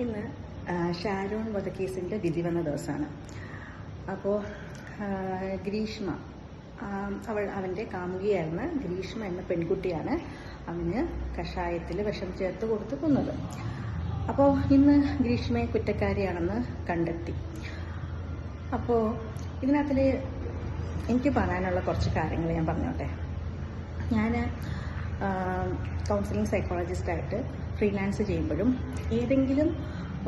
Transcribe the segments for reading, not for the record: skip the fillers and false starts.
ഇന്ന് ഷാരോൺ വധക്കേസിൻ്റെ വിധി വന്ന ദിവസമാണ്. അപ്പോൾ ഗ്രീഷ്മ, അവൻ്റെ കാമുകിയായിരുന്ന ഗ്രീഷ്മ എന്ന പെൺകുട്ടിയാണ് അവന് കഷായത്തിൽ വിഷം ചേർത്ത് കൊടുത്ത് കൊന്നത്. അപ്പോൾ ഇന്ന് ഗ്രീഷ്മയെ കുറ്റക്കാരിയാണെന്ന് കണ്ടെത്തി. അപ്പോൾ ഇതിനകത്തിൽ എനിക്ക് പറയാനുള്ള കുറച്ച് കാര്യങ്ങൾ ഞാൻ പറഞ്ഞോട്ടെ. ഞാൻ കൗൺസിലിംഗ് സൈക്കോളജിസ്റ്റായിട്ട് ഫ്രീലാൻസ് ചെയ്യുമ്പോഴും ഏതെങ്കിലും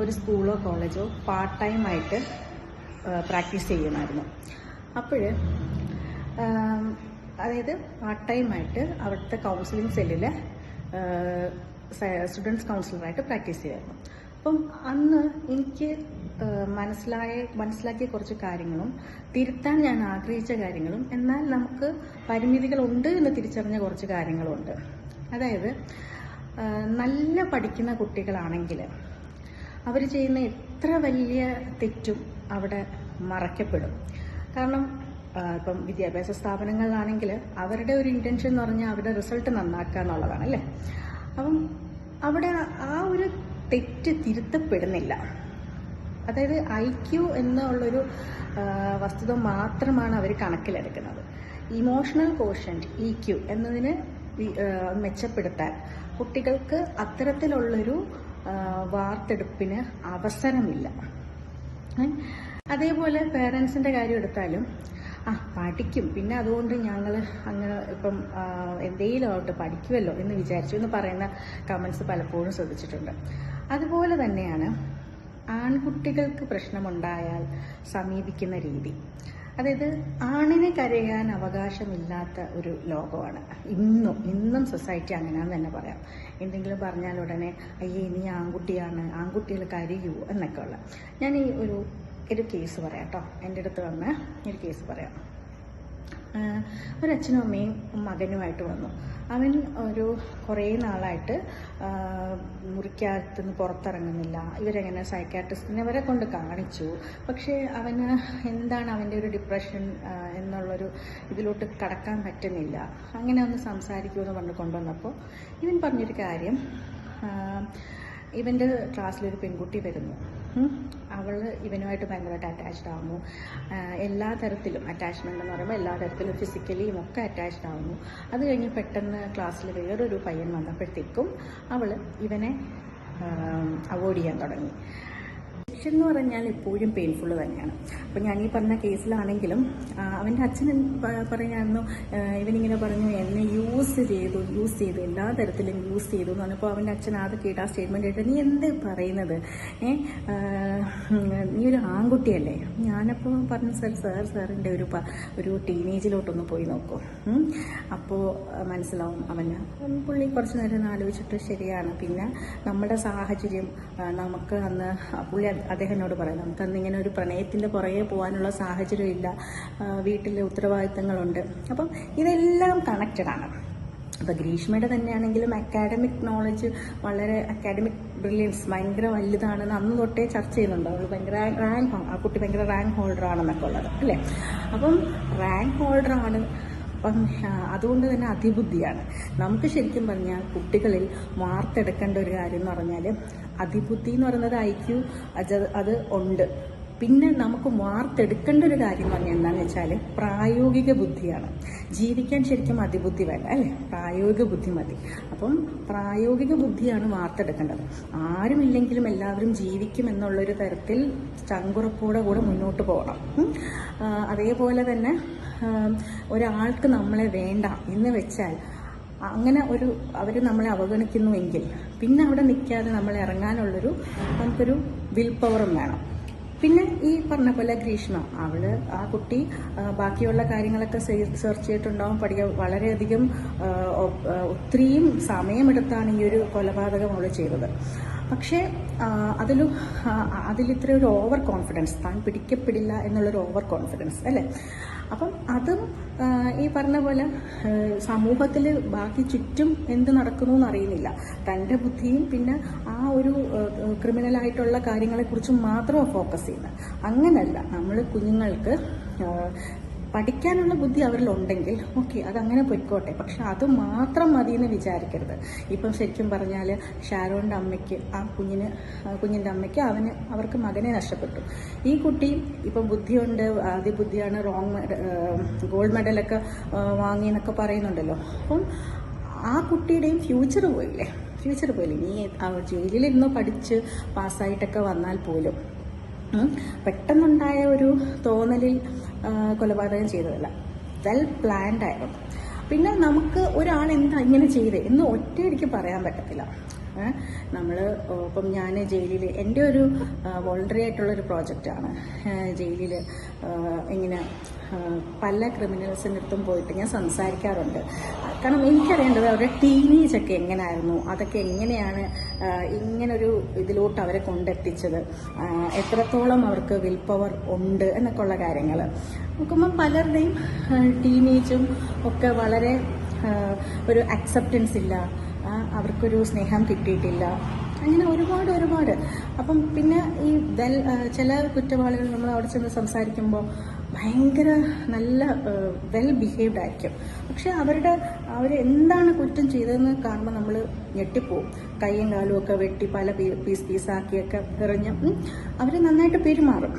ഒരു സ്കൂളോ കോളേജോ പാർട്ട് ടൈമായിട്ട് പ്രാക്ടീസ് ചെയ്യുമായിരുന്നു. അപ്പോൾ അതായത് പാർട്ട് ടൈമായിട്ട് അവിടുത്തെ കൗൺസിലിംഗ് സെല്ലിൽ സ്റ്റുഡൻസ് കൗൺസിലറായിട്ട് പ്രാക്ടീസ് ചെയ്യുമായിരുന്നു. അപ്പം അന്ന് എനിക്ക് മനസ്സിലാക്കിയ കുറച്ച് കാര്യങ്ങളും തിരുത്താൻ ഞാൻ ആഗ്രഹിച്ച കാര്യങ്ങളും എന്നാൽ നമുക്ക് പരിമിതികളുണ്ട് എന്ന് തിരിച്ചറിഞ്ഞ കുറച്ച് കാര്യങ്ങളുമുണ്ട്. അതായത് നല്ല പഠിക്കുന്ന കുട്ടികളാണെങ്കിൽ അവർ ചെയ്യുന്ന എത്ര വലിയ തെറ്റും അവിടെ മറയ്ക്കപ്പെടും. കാരണം ഇപ്പം വിദ്യാഭ്യാസ സ്ഥാപനങ്ങളിലാണെങ്കിൽ അവരുടെ ഒരു ഇൻറ്റൻഷൻ എന്ന് പറഞ്ഞാൽ അവരുടെ റിസൾട്ട് നന്നാക്കുക എന്നുള്ളതാണ്, അല്ലേ? അപ്പം അവിടെ ആ ഒരു തെറ്റ് തിരുത്തപ്പെടുന്നില്ല. അതായത് IQ എന്നുള്ളൊരു വസ്തുത മാത്രമാണ് അവർ കണക്കിലെടുക്കുന്നത്. ഇമോഷണൽ കോഷ്യന്റ് EQ എന്നതിന് മെച്ചപ്പെടുത്താൻ കുട്ടികൾക്ക് അത്തരത്തിലുള്ളൊരു വാർത്തെടുപ്പിന് അവസരമില്ല. അതേപോലെ പേരൻസിൻ്റെ കാര്യം എടുത്താലും പഠിക്കും, പിന്നെ അതുകൊണ്ട് ഞങ്ങൾ അങ്ങ് ഇപ്പം എന്തെങ്കിലും ആവട്ടെ പഠിക്കുമല്ലോ എന്ന് വിചാരിച്ചു എന്ന് പറയുന്ന കമൻസ് പലപ്പോഴും ശ്രദ്ധിച്ചിട്ടുണ്ട്. അതുപോലെ തന്നെയാണ് ആൺകുട്ടികൾക്ക് പ്രശ്നമുണ്ടായാൽ സമീപിക്കുന്ന രീതി. അതായത് ആണിനെ കരയാൻ അവകാശമില്ലാത്ത ഒരു ലോകമാണ് ഇന്നും സൊസൈറ്റി അങ്ങനെയാണെന്ന് തന്നെ പറയാം. എന്തെങ്കിലും പറഞ്ഞാൽ ഉടനെ അയ്യേ നീ ആൺകുട്ടിയാണ്, ആൺകുട്ടികൾ കരയൂ എന്നൊക്കെ ഉള്ള. ഞാൻ ഈ ഒരു കേസ് പറയാം കേട്ടോ. എൻ്റെ അടുത്ത് വന്ന ഒരു കേസ് പറയാം. ഒരച്ഛനും അമ്മയും മകനുമായിട്ട് വന്നു. അവൻ കുറേ നാളായിട്ട് മുറിക്കകത്തുനിന്ന് പുറത്തിറങ്ങുന്നില്ല. ഇവരെങ്ങനെ സൈക്കാട്രിസ്റ്റിനെ വരെ കൊണ്ട് കാണിച്ചു. പക്ഷേ അവന് എന്താണ് അവൻ്റെ ഒരു ഡിപ്രഷൻ എന്നുള്ളൊരു ഇതിലോട്ട് കടക്കാൻ പറ്റുന്നില്ല. അങ്ങനെ ഒന്ന് സംസാരിക്കുമെന്ന് പറഞ്ഞ് കൊണ്ടുവന്നപ്പോൾ ഇവൻ പറഞ്ഞൊരു കാര്യം, ഇവൻ്റെ ക്ലാസ്സിലൊരു പെൺകുട്ടി വരുന്നു. അവൾ ഇവനുമായിട്ട് ഭയങ്കരമായിട്ട് അറ്റാച്ച്ഡ് ആവുന്നു. എല്ലാ തരത്തിലും അറ്റാച്ച്മെൻ്റ് എന്ന് പറയുമ്പോൾ എല്ലാ തരത്തിലും ഫിസിക്കലിയും ഒക്കെ അറ്റാച്ച്ഡ് ആവുന്നു. അത് കഴിഞ്ഞ് പെട്ടെന്ന് ക്ലാസ്സിൽ വേറൊരു പയ്യൻ വന്നപ്പോഴത്തേക്കും അവൾ ഇവനെ അവോയ്ഡ് ചെയ്യാൻ തുടങ്ങി. അഡിക്ഷൻ എന്ന് പറഞ്ഞാൽ എപ്പോഴും പെയിൻഫുൾ തന്നെയാണ്. അപ്പോൾ ഞാൻ ഈ പറഞ്ഞ കേസിലാണെങ്കിലും അവൻ്റെ അച്ഛൻ പറയായിരുന്നു, ഇവനിങ്ങനെ പറഞ്ഞു എന്നെ യൂസ് ചെയ്തു എല്ലാ തരത്തിലും യൂസ് ചെയ്തു എന്ന് പറഞ്ഞപ്പോൾ അവൻ്റെ അച്ഛൻ അത് കേട്ട് ആ സ്റ്റേറ്റ്മെൻറ്റ് കേട്ട് നീ എന്ത് പറയുന്നത്, നീ ഒരു ആൺകുട്ടിയല്ലേ? ഞാനപ്പോൾ പറഞ്ഞു സാറിൻ്റെ ഒരു ടീനേജിലോട്ടൊന്ന് പോയി നോക്കൂ, അപ്പോൾ മനസ്സിലാവും അവന്. പുള്ളി കുറച്ച് നേരം ആലോചിച്ചിട്ട് ശരിയാണ്, പിന്നെ നമ്മുടെ സാഹചര്യം നമുക്ക് അന്ന് പുള്ളി അദ്ദേഹം എന്നോട് പറയാം, നമുക്ക് അന്ന് ഇങ്ങനെ ഒരു പ്രണയത്തിൻ്റെ പുറകെ പോകാനുള്ള സാഹചര്യം ഇല്ല, വീട്ടിലെ ഉത്തരവാദിത്തങ്ങളുണ്ട്. അപ്പം ഇതെല്ലാം കണക്റ്റഡാണ്. അപ്പോൾ ഗ്രീഷ്മയുടെ തന്നെയാണെങ്കിലും അക്കാഡമിക് നോളജ് വളരെ അക്കാഡമിക് ബ്രില്യൻസ് ഭയങ്കര വലുതാണെന്ന് അന്ന് തൊട്ടേ ചർച്ച ചെയ്യുന്നുണ്ട്. അവൾ ഭയങ്കര ആ കുട്ടി ഭയങ്കര റാങ്ക് ഹോൾഡറാണെന്നൊക്കെ ഉള്ളത്, അല്ലേ? അപ്പം റാങ്ക് ഹോൾഡറാണ്. അപ്പം അതുകൊണ്ട് തന്നെ അതിബുദ്ധിയാണ്. നമുക്ക് ശരിക്കും പറഞ്ഞാൽ കുട്ടികളിൽ വാർത്തെടുക്കേണ്ട ഒരു കാര്യം എന്ന് പറഞ്ഞാൽ അതിബുദ്ധി എന്ന് പറയുന്നത് IQ അത് ഉണ്ട്. പിന്നെ നമുക്ക് വാർത്തെടുക്കേണ്ട ഒരു കാര്യം എന്ന് പറഞ്ഞാൽ എന്താണെന്ന് വെച്ചാൽ പ്രായോഗിക ബുദ്ധിയാണ്. ജീവിക്കാൻ ശരിക്കും അതിബുദ്ധി വേണ്ട, അല്ലേ? പ്രായോഗിക ബുദ്ധി മതി. അപ്പം പ്രായോഗിക ബുദ്ധിയാണ് വാർത്തെടുക്കേണ്ടത്. ആരുമില്ലെങ്കിലും എല്ലാവരും ജീവിക്കും എന്നുള്ളൊരു തരത്തിൽ ചങ്കുറപ്പോടെ കൂടെ മുന്നോട്ട് പോകണം. അതേപോലെ തന്നെ ഒരാൾക്ക് നമ്മളെ വേണ്ട എന്ന് വെച്ചാൽ അങ്ങനെ അവർ നമ്മളെ അവഗണിക്കുന്നുവെങ്കിൽ പിന്നെ അവിടെ നിൽക്കാതെ നമ്മൾ ഇറങ്ങാനുള്ളൊരു നമുക്കൊരു വിൽ പവറും വേണം. പിന്നെ ഈ പറഞ്ഞ പോലെ ഗ്രീഷ്മ ആ കുട്ടി ബാക്കിയുള്ള കാര്യങ്ങളൊക്കെ സെർച്ച് ചെയ്തിട്ടുണ്ടാവും, പഠിക്കാൻ വളരെയധികം ഒത്തിരിയും സമയമെടുത്താണ് ഈ ഒരു കൊലപാതകം അവൾ ചെയ്തത്. പക്ഷേ അതിലിത്ര ഒരു ഓവർ കോൺഫിഡൻസ്, താൻ പിടിക്കപ്പെടില്ല എന്നുള്ളൊരു ഓവർ കോൺഫിഡൻസ്, അല്ലേ? അപ്പം അതും ഈ പറഞ്ഞ പോലെ സമൂഹത്തിൽ ബാക്കി ചുറ്റും എന്ത് നടക്കുന്നു എന്നറിയുന്നില്ല. തൻ്റെ ബുദ്ധിയും പിന്നെ ആ ഒരു ക്രിമിനലായിട്ടുള്ള കാര്യങ്ങളെക്കുറിച്ചും മാത്രമാണ് ഫോക്കസ് ചെയ്യുന്നത്. അങ്ങനല്ല, നമ്മൾ കുഞ്ഞുങ്ങൾക്ക് പഠിക്കാനുള്ള ബുദ്ധി അവരിലുണ്ടെങ്കിൽ ഓക്കെ, അതങ്ങനെ പൊയ്ക്കോട്ടെ. പക്ഷെ അത് മാത്രം മതി എന്ന് വിചാരിക്കരുത്. ഇപ്പം ശരിക്കും പറഞ്ഞാൽ ഷാരോണിൻ്റെ അമ്മയ്ക്ക്, ആ കുഞ്ഞിൻ്റെ അമ്മയ്ക്ക് അവർക്ക് മകനെ നഷ്ടപ്പെട്ടു. ഈ കുട്ടി ഇപ്പം ബുദ്ധിയുണ്ട്, ആദ്യ ബുദ്ധിയാണ്, ഗോൾഡ് മെഡലൊക്കെ വാങ്ങി എന്നൊക്കെ പറയുന്നുണ്ടല്ലോ. അപ്പം ആ കുട്ടിയുടെയും ഫ്യൂച്ചർ പോയില്ലേ. ഇനി ജയിലിലിരുന്ന് പഠിച്ച് പാസ്സായിട്ടൊക്കെ വന്നാൽ പോലും പെട്ടെന്നുണ്ടായ ഒരു തോന്നലിൽ കൊലപാതകം ചെയ്തതല്ല, വെൽ പ്ലാൻഡ് ആയിരുന്നു. പിന്നെ നമുക്ക് ഒരാൾ എന്താ ഇങ്ങനെ ചെയ്തേ എന്ന് ഒറ്റയടിക്ക് പറയാൻ പറ്റത്തില്ല. നമ്മൾ ഇപ്പം ഞാൻ ജയിലിൽ, എൻ്റെ ഒരു വോളണ്ടറി ആയിട്ടുള്ളൊരു പ്രോജക്റ്റാണ്. ജയിലിൽ ഇങ്ങനെ പല ക്രിമിനൽസിൻ്റെ അടുത്തും പോയിട്ട് ഞാൻ സംസാരിക്കാറുണ്ട്. കാരണം എനിക്കറിയേണ്ടത് അവരുടെ ടീനേജൊക്കെ എങ്ങനെയായിരുന്നു, അതൊക്കെ എങ്ങനെയാണ് ഇങ്ങനൊരു ഇതിലോട്ട് അവരെ കൊണ്ടെത്തിച്ചത്, എത്രത്തോളം അവർക്ക് വിൽ പവർ ഉണ്ട് എന്നൊക്കെ ഉള്ള കാര്യങ്ങൾ നോക്കുമ്പം പലരുടെയും ടീനേജും ഒക്കെ വളരെ ഒരു അക്സെപ്റ്റൻസ് ഇല്ല, അവർക്കൊരു സ്നേഹം കിട്ടിയിട്ടില്ല, അങ്ങനെ ഒരുപാട്. അപ്പം പിന്നെ ഈ ചില കുറ്റവാളികൾ നമ്മൾ അവിടെ ചെന്ന് സംസാരിക്കുമ്പോൾ ഭയങ്കര നല്ല വെൽ ബിഹേവ്ഡ് ആയിരിക്കും. പക്ഷെ അവരെന്താണ് കുറ്റം ചെയ്തതെന്ന് കാണുമ്പോൾ നമ്മൾ ഞെട്ടിപ്പോവും. കൈയും കാലും ഒക്കെ വെട്ടി പല പീസാക്കിയൊക്കെ എറിഞ്ഞ് അവർ നന്നായിട്ട് പെരുമാറും.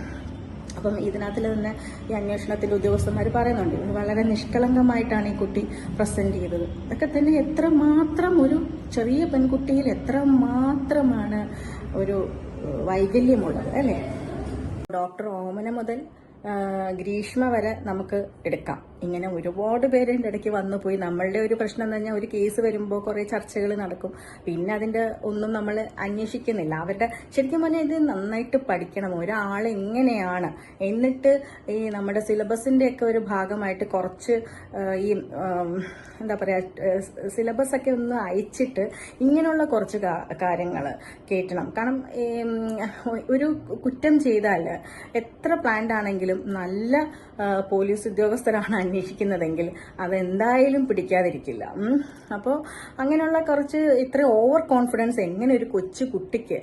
അപ്പം ഇതിനകത്തിൽ തന്നെ ഈ അന്വേഷണത്തിലെ ഉദ്യോഗസ്ഥന്മാർ പറയുന്നുണ്ട്, വളരെ നിഷ്കളങ്കമായിട്ടാണ് ഈ കുട്ടി പ്രസന്റ് ചെയ്തത്. ഇതൊക്കെ തന്നെ എത്രമാത്രം ഒരു ചെറിയ പെൺകുട്ടിയിൽ എത്രമാത്രമാണ് ഒരു വൈകല്യമുള്ളത് അല്ലേ. ഡോക്ടർ ഓമന മുതൽ ഗ്രീഷ്മ വരെ നമുക്ക് എടുക്കാം. ഇങ്ങനെ ഒരുപാട് പേരുടെ ഇടയ്ക്ക് വന്നു പോയി. നമ്മളുടെ ഒരു പ്രശ്നം എന്ന് പറഞ്ഞാൽ ഒരു കേസ് വരുമ്പോൾ കുറേ ചർച്ചകൾ നടക്കും, പിന്നെ അതിൻ്റെ ഒന്നും നമ്മൾ അന്വേഷിക്കുന്നില്ല. അവരുടെ ശരിക്കും പറഞ്ഞാൽ ഇത് നന്നായിട്ട് പഠിക്കണം ഒരാൾ എങ്ങനെയാണ്. എന്നിട്ട് ഈ നമ്മുടെ സിലബസിൻ്റെ ഒക്കെ ഒരു ഭാഗമായിട്ട് കുറച്ച് ഈ എന്താ പറയുക, സിലബസ് ഒക്കെ ഒന്ന് അയച്ചിട്ട് ഇങ്ങനെയുള്ള കുറച്ച് കാര്യങ്ങൾ കേട്ടണം. കാരണം ഒരു കുറ്റം ചെയ്താൽ എത്ര പ്ലാൻഡ് ആണെങ്കിലും നല്ല പോലീസ് ഉദ്യോഗസ്ഥരാണ് അന്വേഷിക്കുന്നതെങ്കിൽ അതെന്തായാലും പിടിക്കാതിരിക്കില്ല. അപ്പോൾ അങ്ങനെയുള്ള കുറച്ച് ഇത്ര ഓവർ കോൺഫിഡൻസ് എങ്ങനെ ഒരു കൊച്ചു കുട്ടിക്ക്,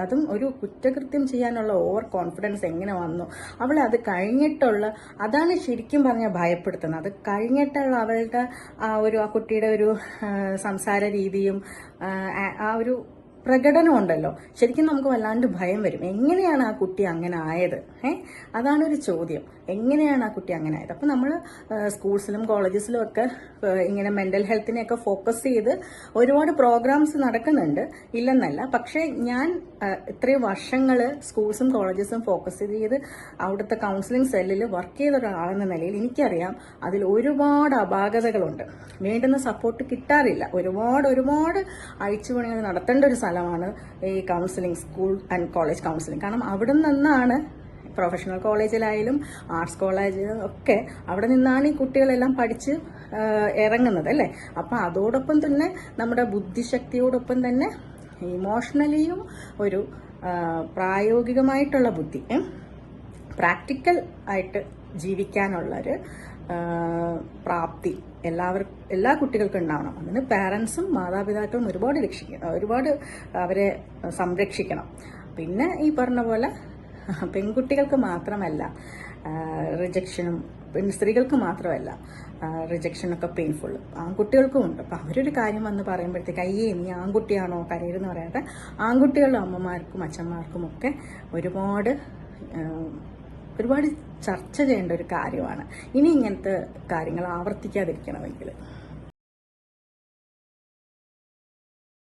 അതും ഒരു കുറ്റകൃത്യം ചെയ്യാനുള്ള ഓവർ കോൺഫിഡൻസ് എങ്ങനെ വന്നു, അവൾ അത് കഴിഞ്ഞിട്ടുള്ള, അതാണ് ശരിക്കും പറഞ്ഞാൽ ഭയപ്പെടുത്തുന്നത്. അത് കഴിഞ്ഞിട്ടുള്ള അവളുടെ ആ കുട്ടിയുടെ ഒരു സംസാര രീതിയും ആ ഒരു പ്രകടനം ഉണ്ടല്ലോ, ശരിക്കും നമുക്ക് വല്ലാണ്ട് ഭയം വരും. എങ്ങനെയാണ് ആ കുട്ടി അങ്ങനെ ആയത്? അതാണൊരു ചോദ്യം. എങ്ങനെയാണ് ആ കുട്ടി അങ്ങനെ ആയത്? അപ്പം നമ്മൾ സ്കൂൾസിലും കോളേജസിലും ഒക്കെ ഇങ്ങനെ മെന്റൽ ഹെൽത്തിനെയൊക്കെ ഫോക്കസ് ചെയ്ത് ഒരുപാട് പ്രോഗ്രാംസ് നടക്കുന്നുണ്ട്, ഇല്ലെന്നല്ല. പക്ഷേ ഞാൻ ഇത്രയും വർഷങ്ങൾ സ്കൂൾസും കോളേജസും ഫോക്കസ് ചെയ്ത് അവിടുത്തെ കൗൺസിലിംഗ് സെല്ലിൽ വർക്ക് ചെയ്ത ഒരാളെന്ന നിലയിൽ എനിക്കറിയാം അതിൽ ഒരുപാട് അപാകതകളുണ്ട്. വേണ്ടുന്ന സപ്പോർട്ട് കിട്ടാറില്ല. ഒരുപാട് അഴിച്ചുപണികൾ നടത്തേണ്ട ഒരു സ്ഥലമാണ് ഈ counselling, school and college counselling. കാരണം അവിടെ നിന്നാണ് പ്രൊഫഷണൽ കോളേജിലായാലും ആർട്സ് കോളേജിലും ഒക്കെ അവിടെ നിന്നാണ് ഈ കുട്ടികളെല്ലാം പഠിച്ച് ഇറങ്ങുന്നത് അല്ലേ. അപ്പം അതോടൊപ്പം തന്നെ നമ്മുടെ ബുദ്ധിശക്തിയോടൊപ്പം തന്നെ ഇമോഷണലിയും ഒരു പ്രായോഗികമായിട്ടുള്ള ബുദ്ധി, പ്രാക്ടിക്കൽ ആയിട്ട് ജീവിക്കാനുള്ളൊരു പ്രാപ്തി എല്ലാ കുട്ടികൾക്കും ഉണ്ടാവണം. അതിന് പാരൻസും മാതാപിതാക്കളും ഒരുപാട് അവരെ സംരക്ഷിക്കണം. പിന്നെ ഈ പറഞ്ഞ പോലെ പെൺകുട്ടികൾക്ക് മാത്രമല്ല റിജക്ഷനും, സ്ത്രീകൾക്ക് മാത്രമല്ല റിജക്ഷനൊക്കെ പെയിൻഫുൾ, ആൺകുട്ടികൾക്കും ഉണ്ട്. അപ്പം അവരൊരു കാര്യം വന്ന് പറയുമ്പോഴത്തേക്ക് അയ്യേ നീ ആൺകുട്ടിയാണോ കരയരുതെന്ന് പറയാതെ ആൺകുട്ടികളുടെ അമ്മമാർക്കും അച്ഛന്മാർക്കും ഒക്കെ ഒരുപാട് ചർച്ച ചെയ്യേണ്ട ഒരു കാര്യമാണ്. ഇനി ഇങ്ങനത്തെ കാര്യങ്ങൾ ആവർത്തിക്കാതിരിക്കണമെങ്കിൽ.